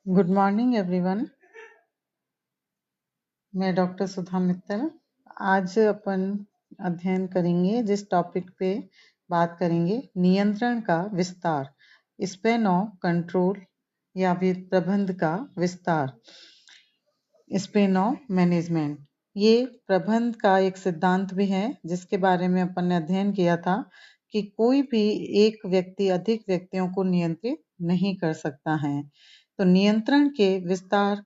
Good morning everyone. मैं doctor सुधा मित्तल। आज अपन अध्ययन करेंगे जिस टॉपिक पे बात करेंगे नियंत्रण का विस्तार, स्पैन ऑफ कंट्रोल या फिर प्रबंध का विस्तार, स्पैन ऑफ मैनेजमेंट। ये प्रबंध का एक सिद्धांत भी है जिसके बारे में अपन ने अध्ययन किया था कि कोई भी एक व्यक्ति अधिक व्यक्तियों को नियंत्रित नहीं कर सकता है। तो नियंत्रण के विस्तार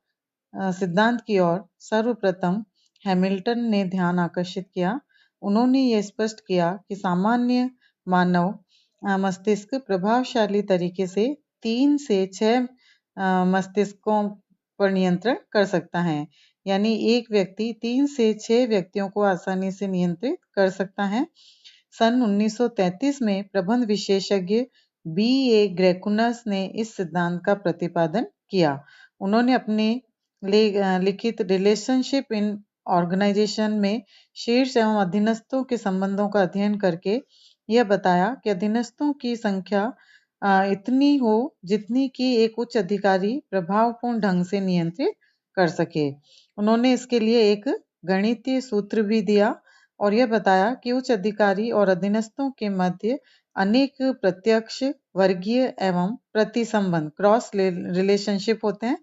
सिद्धांत की ओर सर्वप्रथम हैमिल्टन ने ध्यान आकर्षित किया। उन्होंने यह स्पष्ट किया कि सामान्य मानव मस्तिष्क प्रभावशाली तरीके से 3 से 6 मस्तिष्कों पर नियंत्रण कर सकता है। यानी एक व्यक्ति 3 से 6 व्यक्तियों को आसानी से नियंत्रित कर सकता है। सन 1933 में प्रबंध विशेषज्ञ B.A. ग्रेकुनस ने इस सिद्धांत का प्रतिपादन किया। उन्होंने अपने लिखित रिलेशनशिप इन ऑर्गेनाइजेशन में शीर्ष एवं अधीनस्थों के संबंधों का अध्ययन करके यह बताया कि अधीनस्थों की संख्या इतनी हो जितनी कि एक उच्च अधिकारी प्रभावपूर्ण ढंग से नियंत्रित कर सके। उन्होंने इसके लिए एक गणितीय सूत्र भी दिया और यह बताया कि उच्च अधिकारी और अधीनस्थों के मध्य अनेक प्रत्यक्ष, वर्गीय एवं प्रतिसंबंध क्रॉस रिलेशनशिप होते हैं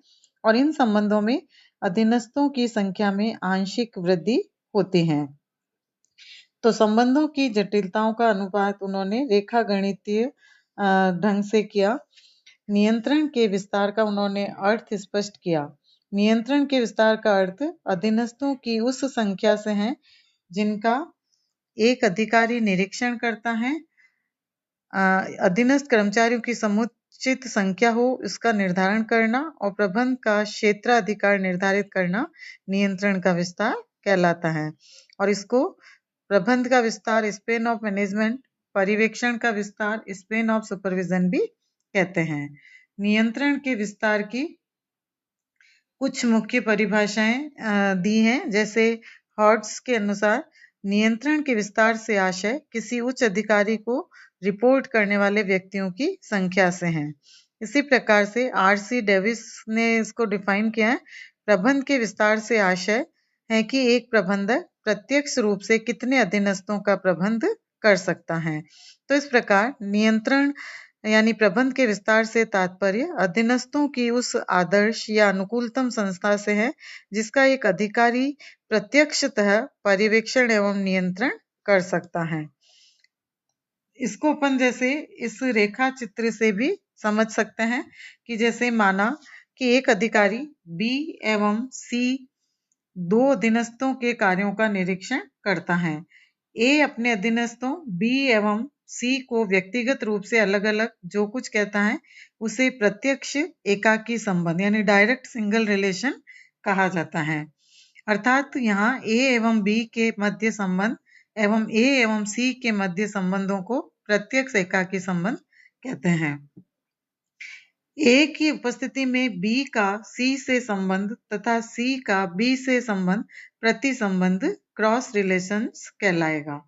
और इन संबंधों में अधीनस्थों की संख्या में आंशिक वृद्धि होती है। तो संबंधों की जटिलताओं का अनुपात उन्होंने रेखा गणितीय ढंग से किया। नियंत्रण के विस्तार का उन्होंने अर्थ स्पष्ट किया। नियंत्रण के विस्तार का अर्थ अधीनस्थों की उस संख्या से है जिनका एक अधिकारी निरीक्षण करता है। अधीनस्थ कर्मचारियों की समुचित संख्या हो इसका निर्धारण करना और प्रबंध का क्षेत्राधिकार निर्धारित करना नियंत्रण का विस्तार कहलाता है। और इसको प्रबंध का विस्तार स्पेन ऑफ मैनेजमेंट, पर्यवेक्षण का विस्तार स्पेन ऑफ सुपरविजन भी कहते हैं। नियंत्रण के विस्तार की कुछ मुख्य परिभाषाएं दी हैं, जैसे हॉर्ट्स के अनुसार नियंत्रण के विस्तार से आशय किसी उच्च अधिकारी को रिपोर्ट करने वाले व्यक्तियों की संख्या से है। इसी प्रकार से R.C. डेविस ने इसको डिफाइन किया है। प्रबंध के विस्तार से आशय है कि एक प्रबंधक प्रत्यक्ष रूप से कितने अधीनस्थों का प्रबंध कर सकता है। तो इस प्रकार नियंत्रण यानी प्रबंध के विस्तार से तात्पर्य अधीनस्थों की उस आदर्श या अनुकूलतम संस्था से है जिसका एक अधिकारी प्रत्यक्षतः पर्यवेक्षण एवं नियंत्रण कर सकता है। इसको अपन जैसे इस रेखा चित्र से भी समझ सकते हैं कि जैसे माना कि एक अधिकारी B एवं C दो अधीनस्थों के कार्यों का निरीक्षण करता है। A अपने अधीनस्थों B एवं C को व्यक्तिगत रूप से अलग अलग जो कुछ कहता है उसे प्रत्यक्ष एकाकी संबंध यानी डायरेक्ट सिंगल रिलेशन कहा जाता है। अर्थात यहाँ A एवं B के मध्य संबंध एवं A एवं C के मध्य संबंधों को प्रत्यक्ष एकाकी संबंध कहते हैं। A की उपस्थिति में B का C से संबंध तथा C का B से संबंध प्रति संबंध क्रॉस रिलेशंस कहलाएगा।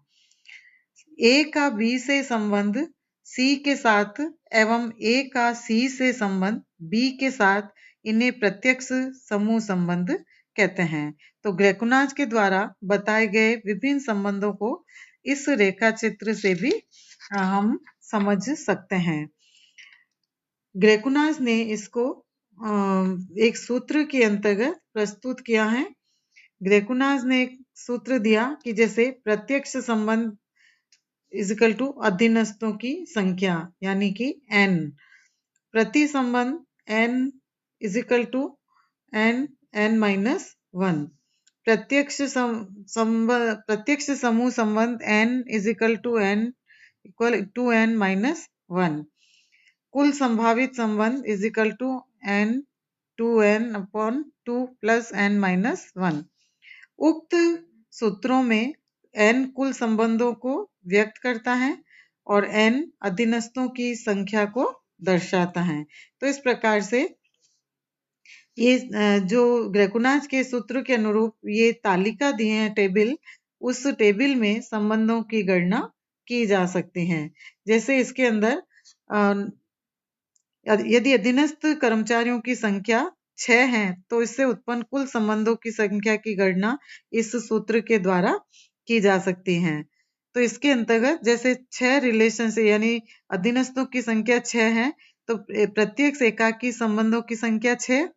A का B से संबंध C के साथ एवं A का C से संबंध B के साथ इन्हें प्रत्यक्ष समूह संबंध कहते हैं। तो ग्रेकुनाज के द्वारा बताए गए विभिन्न संबंधों को इस रेखा चित्र से भी हम समझ सकते हैं। ग्रेकुनाज ने इसको एक सूत्र के अंतर्गत प्रस्तुत किया है। ग्रेकुनाज ने एक सूत्र दिया कि जैसे प्रत्यक्ष संबंध इजिकल टू अधीनस्थों की संख्या यानी कि n, प्रति संबंध n is equal to n minus 1, प्रत्यक्ष समूह संबंध n is equal to n equal to n minus 1, कुल संभावित संबंध is equal to n 2n upon 2 plus n minus 1। उक्त सूत्रों में n कुल संबंधों को व्यक्त करता है और n अधीनस्थों की संख्या को दर्शाता है। तो इस प्रकार से ये जो ग्रेकुनाज के सूत्र के अनुरूप ये तालिका दी है टेबल, उस टेबल में संबंधों की गणना की जा सकती है। जैसे इसके अंदर यदि अधीनस्थ कर्मचारियों की संख्या 6 है तो इससे उत्पन्न कुल संबंधों की संख्या की गणना इस सूत्र के द्वारा की जा सकती है। तो इसके अंतर्गत जैसे 6 रिलेशन से यानी अधीनस्थों की संख्या 6 है तो प्रत्येक एकाकी संबंधों की संख्या 6,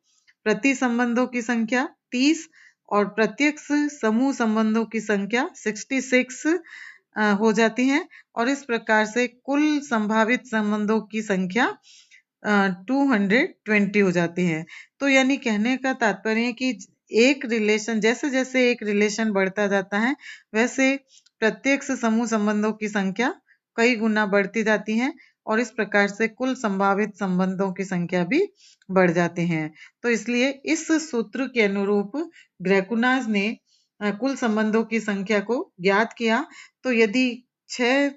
प्रति संबंधों की संख्या 30 और प्रत्येक समूह संबंधों की संख्या 66 हो जाती है और इस प्रकार से कुल संभावित संबंधों की संख्या 220 हो जाती है। तो यानी कहने का तात्पर्य है कि एक रिलेशन जैसे-जैसे एक रिलेशन बढ़ता जाता है वैसे प्रत्येक समूह संबंधों की संख्या कई गुना बढ़ती जाती है और इस प्रकार से कुल संभावित संबंधों की संख्या भी बढ़ जाती है। तो इसलिए इस सूत्र के अनुरूप ग्रेकुनाज ने कुल संबंधों की संख्या को ज्ञात किया। तो यदि 6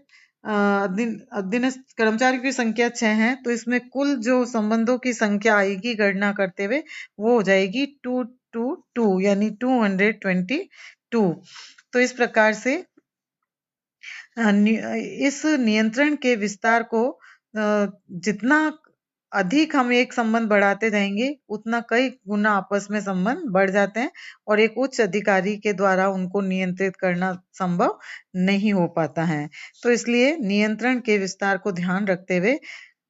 अधीनस्थ कर्मचारियों की संख्या 6 है तो इसमें कुल जो संबंधों की संख्या आएगी गणना करते हुए वो हो जाएगी 222 यानी 222। तो इस प्रकार से इस नियंत्रण के विस्तार को जितना अधिक हम एक संबंध बढ़ाते जाएंगे उतना कई गुना आपस में संबंध बढ़ जाते हैं और एक उच्च अधिकारी के द्वारा उनको नियंत्रित करना संभव नहीं हो पाता है। तो इसलिए नियंत्रण के विस्तार को ध्यान रखते हुए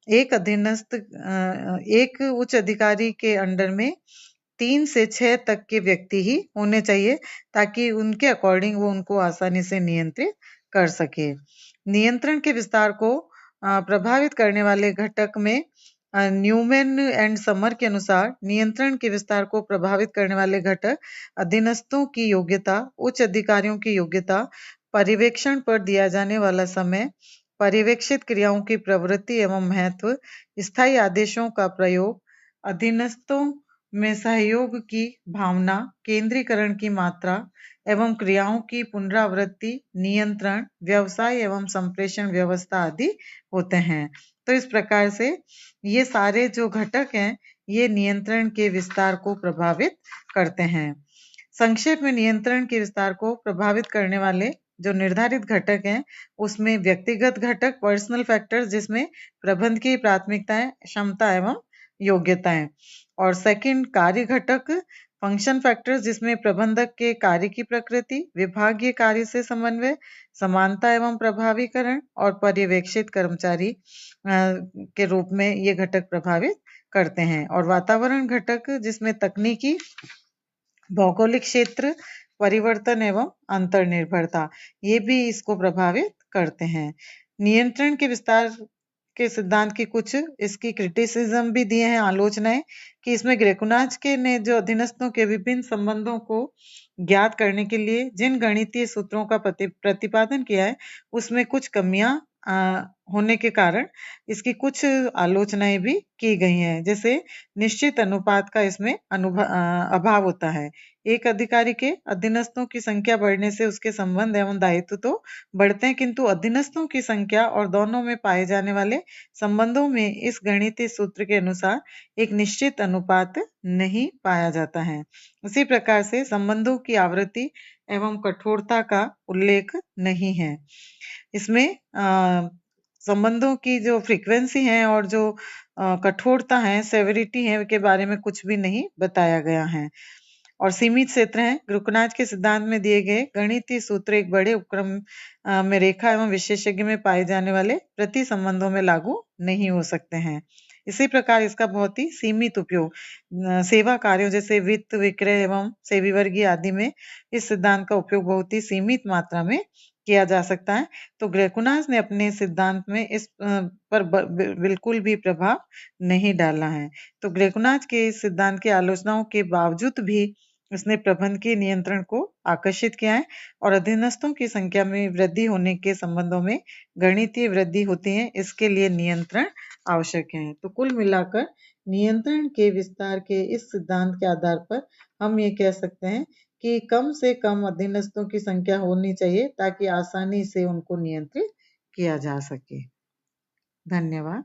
एक अधीनस्थ एक उच्च अधिकारी के अंडर में 3 से 6 तक के व्यक्ति ही होने चाहिए ताकि उनके अकॉर्डिंग वो उनको आसानी से नियंत्रित कर सके। नियंत्रण के विस्तार को प्रभावित करने वाले घटक में न्यूमैन एंड समर के अनुसार नियंत्रण के विस्तार को प्रभावित करने वाले घटक अधीनस्थों की योग्यता, उच्च अधिकारियों की योग्यता, पर्यवेक्षण पर दिया जाने वाला समय, पर्यवेक्षित क्रियाओं की प्रवृत्ति एवं महत्व, स्थायी आदेशों का प्रयोग, अधीनस्थों में सहयोग की भावना, केंद्रीकरण की मात्रा एवं क्रियाओं की पुनरावृत्ति, नियंत्रण, व्यवसाय एवं संप्रेषण व्यवस्था आदि होते हैं। तो इस प्रकार से ये सारे जो घटक हैं ये नियंत्रण के विस्तार को प्रभावित करते हैं। संक्षेप में नियंत्रण के विस्तार को प्रभावित करने वाले जो निर्धारित घटक हैं उसमें व्यक्तिगत घटक पर्सनल फैक्टर्स जिसमें प्रबंध की प्राथमिकताएं, क्षमता एवं योग्यताएं और सेकंड कार्य घटक फंक्शन फैक्टर्स जिसमें प्रबंधक के कार्य की प्रकृति, विभागीय कार्य से समन्वय, समानता एवं प्रभावीकरण और पर्यवेक्षित कर्मचारी के रूप में ये घटक प्रभावित करते हैं और वातावरण घटक जिसमें तकनीकी, भौगोलिक क्षेत्र, परिवर्तन एवं अंतर्निर्भरता ये भी इसको प्रभावित करते हैं। नियंत्रण के विस्तार के सिद्धांत की कुछ इसकी क्रिटिसिज्म भी दिए हैं, आलोचनाएं कि इसमें ग्रेकुनाज के ने जो अधीनस्थों के विभिन्न संबंधों को ज्ञात करने के लिए जिन गणितीय सूत्रों का प्रतिपादन किया है उसमें कुछ कमियां होने के कारण इसकी कुछ आलोचनाएं भी की गई हैं। जैसे निश्चित अनुपात का इसमें अभाव होता है। एक अधिकारी के अधीनस्थों की संख्या बढ़ने से उसके संबंध एवं दायित्व तो बढ़ते हैं किंतु अधीनस्थों की संख्या और दोनों में पाए जाने वाले संबंधों में इस गणितीय सूत्र के अनुसार एक निश्चित अनुपात नहीं पाया जाता है। उसी प्रकार से संबंधों की आवृत्ति एवं कठोरता का उल्लेख नहीं है। इसमें संबंधों की जो फ्रीक्वेंसी है और जो कठोरता है, सेवेरिटी है के बारे में कुछ भी नहीं बताया गया है। और सीमित क्षेत्र है। ग्रेकुनाज के सिद्धांत में दिए गए गणितीय सूत्र एक बड़े उपक्रम में रेखा एवं विशेषज्ञ में पाए जाने वाले प्रति संबंधों में लागू नहीं हो सकते हैं। इसी प्रकार इसका बहुत ही सीमित उपयोग सेवा कार्यों जैसे वित्त, विक्रय एवं सेवी वर्गीय आदि में इस सिद्धांत का उपयोग बहुत ही सीमित मात्रा में किया जा सकता है। तो ग्रेकुनाज ने अपने सिद्धांत में इस पर बिल्कुल भी प्रभाव नहीं डाला है। तो ग्रेकुनाज के इस सिद्धांत की आलोचनाओं के बावजूद भी उसने प्रबंध के नियंत्रण को आकर्षित किया है और अधीनस्थों की संख्या में वृद्धि होने के संबंधों में गणितीय वृद्धि होती है, इसके लिए नियंत्रण आवश्यक है। तो कुल मिलाकर नियंत्रण के विस्तार के इस सिद्धांत के आधार पर हम ये कह सकते हैं कि कम से कम अधीनस्थों की संख्या होनी चाहिए ताकि आसानी से उनको नियंत्रित किया जा सके। धन्यवाद।